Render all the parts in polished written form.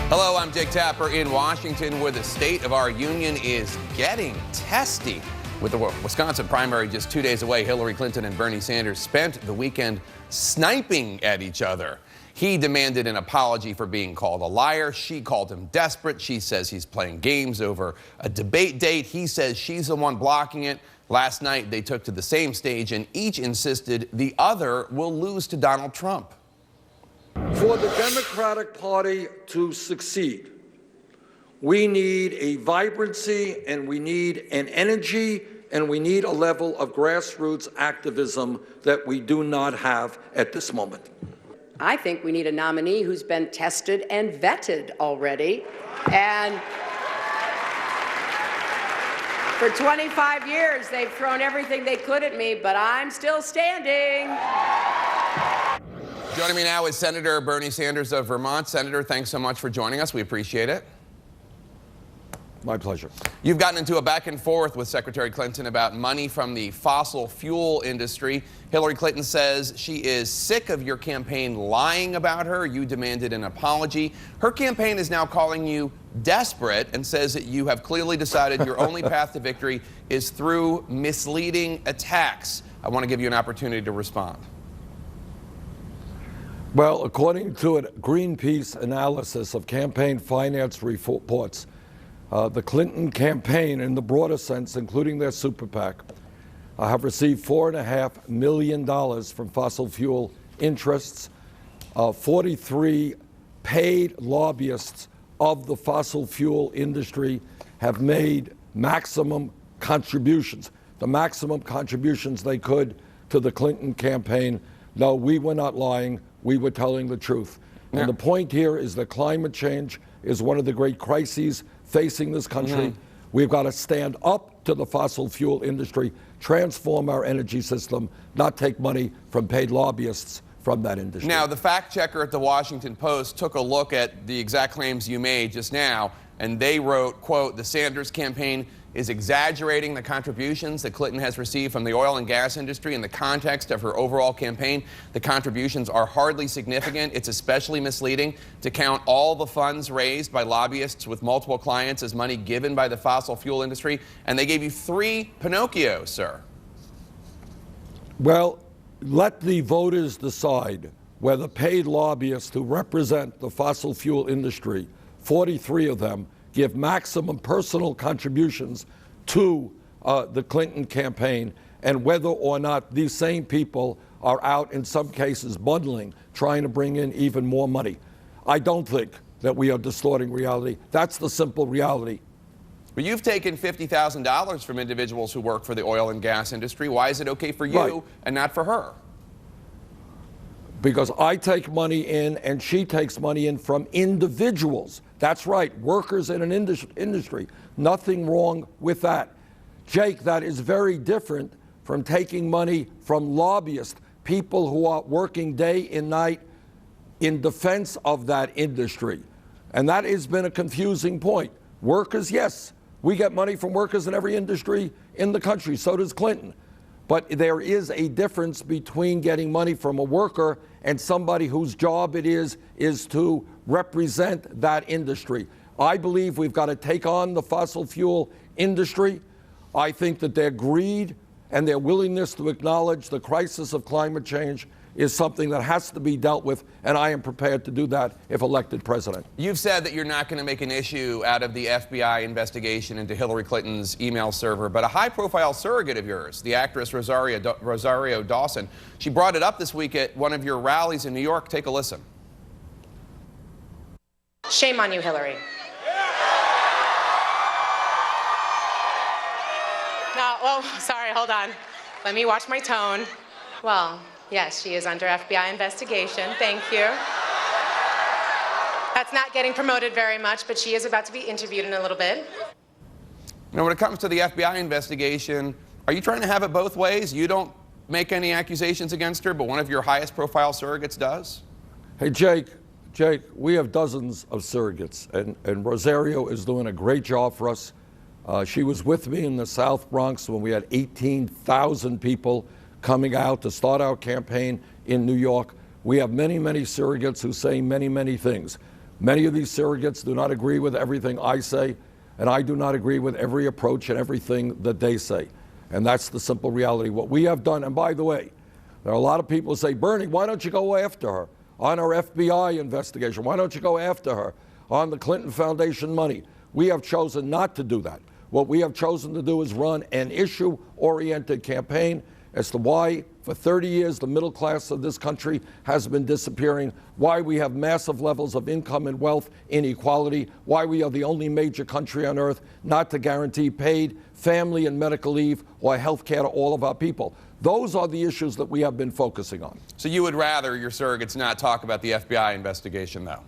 Hello, I'm Jake Tapper in Washington, where the state of our union is getting testy. With the Wisconsin primary just 2 days away, Hillary Clinton and Bernie Sanders spent the weekend sniping at each other. He demanded an apology for being called a liar. She called him desperate. She says he's playing games over a debate date. He says she's the one blocking it. Last night, they took to the same stage and each insisted the other will lose to Donald Trump. For the Democratic Party to succeed, we need a vibrancy, and we need an energy, and we need a level of grassroots activism that we do not have at this moment. I think we need a nominee who's been tested and vetted already. And for 25 years, they've thrown everything they could at me, but I'm still standing. Joining me now is Senator Bernie Sanders of Vermont. Senator, thanks so much for joining us. We appreciate it. My pleasure. You've gotten into a back and forth with Secretary Clinton about money from the fossil fuel industry. Hillary Clinton says she is sick of your campaign lying about her. You demanded an apology. Her campaign is now calling you desperate and says that you have clearly decided your only path to victory is through misleading attacks. I want to give you an opportunity to respond. Well, according to a Greenpeace analysis of campaign finance reports, the Clinton campaign, in the broader sense, including their super PAC, have received $4.5 million from fossil fuel interests. 43 paid lobbyists of the fossil fuel industry have made maximum contributions, the maximum contributions they could to the Clinton campaign. No, we were not lying. We were telling the truth. Yeah. And the point here is that climate change is one of the great crises facing this country. We've got to stand up to the fossil fuel industry, transform our energy system, not take money from paid lobbyists from that industry. Now, the fact checker at the Washington Post took a look at the exact claims you made just now, and they wrote, quote, the Sanders campaign is exaggerating the contributions that Clinton has received from the oil and gas industry in the context of her overall campaign. The contributions are hardly significant. It's especially misleading to count all the funds raised by lobbyists with multiple clients as money given by the fossil fuel industry. And they gave you 3 Pinocchios, sir. Well, let the voters decide whether paid lobbyists who represent the fossil fuel industry, 43 of them, give maximum personal contributions to the Clinton campaign, and whether or not these same people are out, in some cases, bundling, trying to bring in even more money. I don't think that we are distorting reality. That's the simple reality. But you've taken $50,000 from individuals who work for the oil and gas industry. Why is it okay for you and not for her? Because I take money in and she takes money in from individuals. That's right, workers in an industry. Nothing wrong with that. Jake, that is very different from taking money from lobbyists, people who are working day and night in defense of that industry. And that has been a confusing point. Workers, yes, we get money from workers in every industry in the country. So does Clinton. But there is a difference between getting money from a worker and somebody whose job it is to represent that industry. I believe we've got to take on the fossil fuel industry. I think that their greed and their willingness to acknowledge the crisis of climate change is something that has to be dealt with, and I am prepared to do that if elected president. You've said that you're not going to make an issue out of the FBI investigation into Hillary Clinton's email server, but a high-profile surrogate of yours, the actress Rosario Dawson, she brought it up this week at one of your rallies in New York. Take a listen. Shame on you, Hillary. No, oh, sorry, hold on. Let me watch my tone. Well, yes, she is under FBI investigation. Thank you. That's not getting promoted very much, but she is about to be interviewed in a little bit. Now, when it comes to the FBI investigation, are you trying to have it both ways? You don't make any accusations against her, but one of your highest profile surrogates does? Hey, Jake, we have dozens of surrogates, and Rosario is doing a great job for us. She was with me in the South Bronx when we had 18,000 people coming out to start our campaign in New York. We have many, many surrogates who say many, many things. Many of these surrogates do not agree with everything I say, and I do not agree with every approach and everything that they say. And that's the simple reality. What we have done, and by the way, there are a lot of people who say, Bernie, why don't you go after her on her FBI investigation? Why don't you go after her on the Clinton Foundation money? We have chosen not to do that. What we have chosen to do is run an issue-oriented campaign as to why, for 30 years, the middle class of this country has been disappearing, why we have massive levels of income and wealth inequality, why we are the only major country on earth not to guarantee paid family and medical leave or health care to all of our people. Those are the issues that we have been focusing on. So you would rather your surrogates not talk about the FBI investigation, though?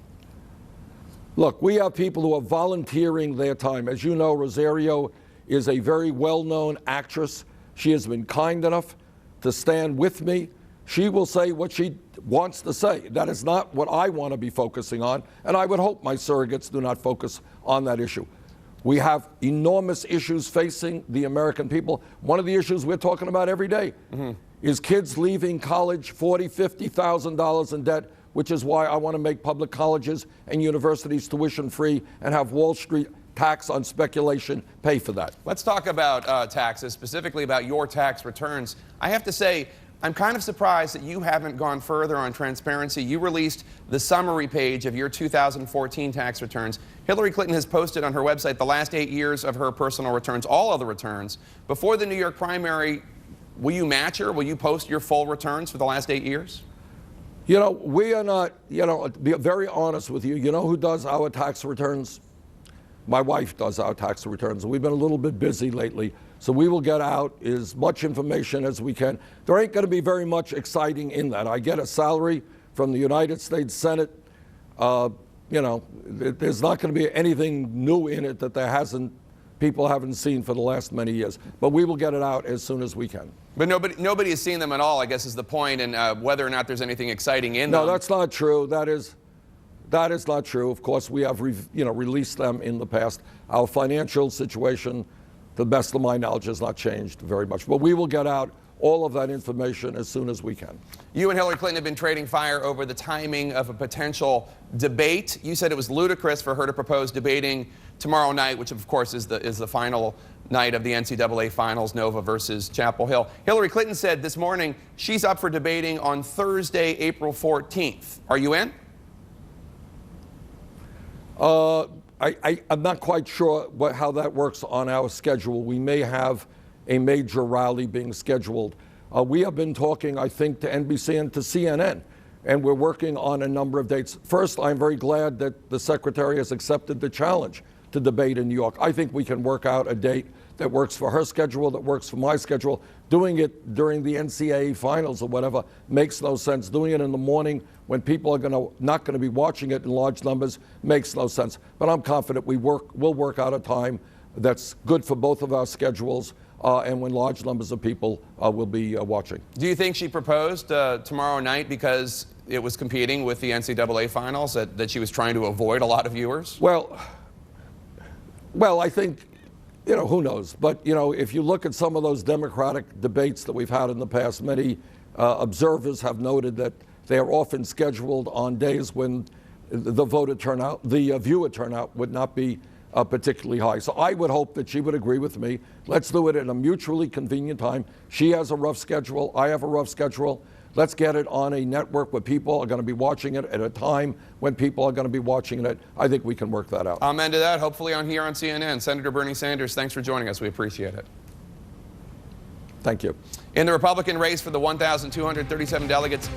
Look, we have people who are volunteering their time. As you know, Rosario is a very well-known actress. She has been kind enough to stand with me. She will say what she wants to say. That is not what I want to be focusing on, and I would hope my surrogates do not focus on that issue. We have enormous issues facing the American people. One of the issues we're talking about every day is kids leaving college $40,000, $50,000 in debt, which is why I want to make public colleges and universities tuition free and have Wall Street tax on speculation pay for that. Let's talk about taxes, specifically about your tax returns. I have to say, I'm kind of surprised that you haven't gone further on transparency. You released the summary page of your 2014 tax returns. Hillary Clinton has posted on her website the last 8 years of her personal returns, all of the returns. Before the New York primary, will you match her? Will you post your full returns for the last 8 years? You know, we are not, to be very honest with you, you know who does our tax returns? My wife does our tax returns. We've been a little bit busy lately, so we will get out as much information as we can. There ain't going to be very much exciting in that. I get a salary from the United States Senate. There's not going to be anything new in it that people haven't seen for the last many years. But we will get it out as soon as we can. But nobody has seen them at all, I guess, is the point, and whether or not there's anything exciting in them. No, that's not true. That is not true. Of course, we have released them in the past. Our financial situation, to the best of my knowledge, has not changed very much. But we will get out all of that information as soon as we can. You and Hillary Clinton have been trading fire over the timing of a potential debate. You said it was ludicrous for her to propose debating tomorrow night, which of course is the final night of the NCAA Finals, Nova versus Chapel Hill. Hillary Clinton said this morning she's up for debating on Thursday, April 14th. Are you in? I'm not quite sure how that works on our schedule. We may have a major rally being scheduled. We have been talking, I think, to NBC and to CNN, and we're working on a number of dates. First, I'm very glad that the Secretary has accepted the challenge to debate in New York. I think we can work out a date that works for her schedule, that works for my schedule. Doing it during the NCAA finals or whatever makes no sense. Doing it in the morning when people are not going to be watching it in large numbers makes no sense. But I'm confident we'll work out a time that's good for both of our schedules and when large numbers of people will be watching. Do you think she proposed tomorrow night because it was competing with the NCAA finals, that she was trying to avoid a lot of viewers? Well, I think, who knows? But, if you look at some of those Democratic debates that we've had in the past, many observers have noted that they are often scheduled on days when the viewer turnout would not be particularly high. So I would hope that she would agree with me. Let's do it at a mutually convenient time. She has a rough schedule. I have a rough schedule. Let's get it on a network where people are going to be watching it at a time when people are going to be watching it. I think we can work that out. Amen to that. Hopefully here on CNN. Senator Bernie Sanders, thanks for joining us. We appreciate it. Thank you. In the Republican race for the 1,237 delegates,